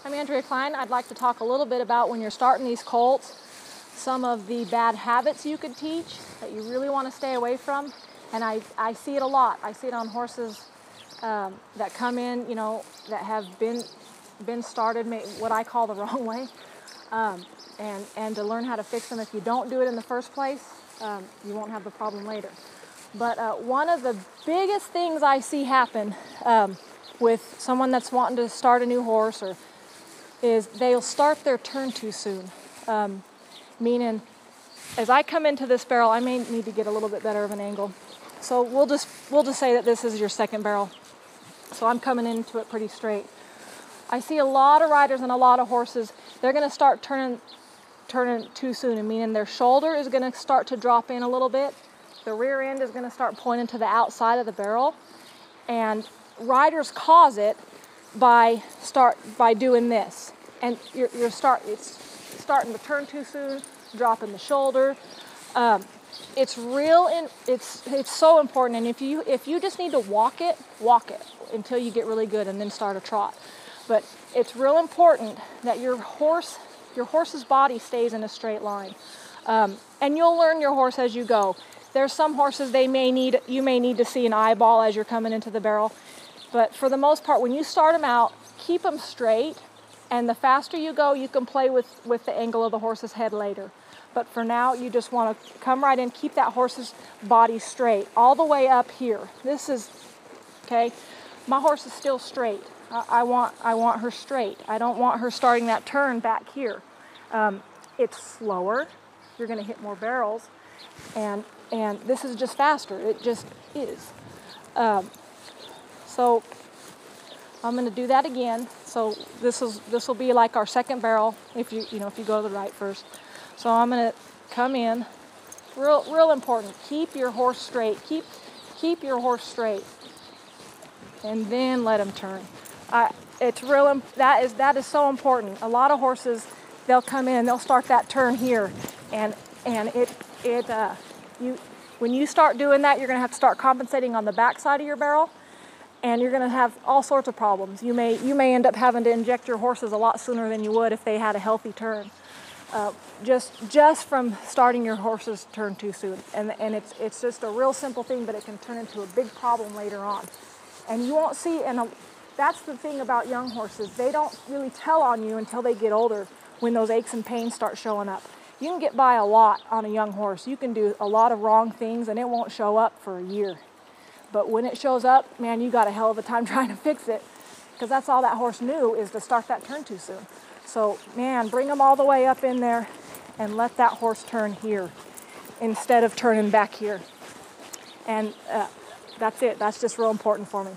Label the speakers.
Speaker 1: I'm Andrea Cline. I'd like to talk a little bit about when you're starting these colts, some of the bad habits you could teach that you really want to stay away from. And I see it a lot. I see it on horses that come in, that have been started what I call the wrong way. And to learn how to fix them. If you don't do it in the first place, you won't have the problem later. But one of the biggest things I see happen with someone that's wanting to start a new horse is they'll start their turn too soon. Meaning, as I come into this barrel, I may need to get a little bit better of an angle. So we'll just say that this is your second barrel. So I'm coming into it pretty straight. I see a lot of riders and a lot of horses, they're going to start turning too soon, and meaning their shoulder is going to start to drop in a little bit. The rear end is going to start pointing to the outside of the barrel, and riders cause it by doing this. And it's starting to turn too soon, dropping the shoulder. It's so important. And if you just need to walk it until you get really good, and then start a trot. But it's real important that your horse's body stays in a straight line. And you'll learn your horse as you go. There's some horses you may need to see an eyeball as you're coming into the barrel. But for the most part, when you start them out, keep them straight. And the faster you go, you can play with the angle of the horse's head later. But for now, you just want to come right in, keep that horse's body straight, all the way up here. Okay, my horse is still straight. I want her straight. I don't want her starting that turn back here. It's slower. You're going to hit more barrels. And this is just faster. It just is. So I'm going to do that again. So this will be like our second barrel if you go to the right first. So I'm going to come in. Real important. Keep your horse straight. Keep your horse straight. And then let him turn. That is so important. A lot of horses, they'll come in and they'll start that turn here, and when you start doing that, you're going to have to start compensating on the back side of your barrel, and you're going to have all sorts of problems. You may end up having to inject your horses a lot sooner than you would if they had a healthy turn, just from starting your horse's turn too soon. And it's just a real simple thing, but it can turn into a big problem later on. And you won't see, that's the thing about young horses. They don't really tell on you until they get older, when those aches and pains start showing up. You can get by a lot on a young horse. You can do a lot of wrong things and it won't show up for a year. But when it shows up, man, you got a hell of a time trying to fix it, because that's all that horse knew, is to start that turn too soon. So, man, bring them all the way up in there and let that horse turn here instead of turning back here. And that's it. That's just real important for me.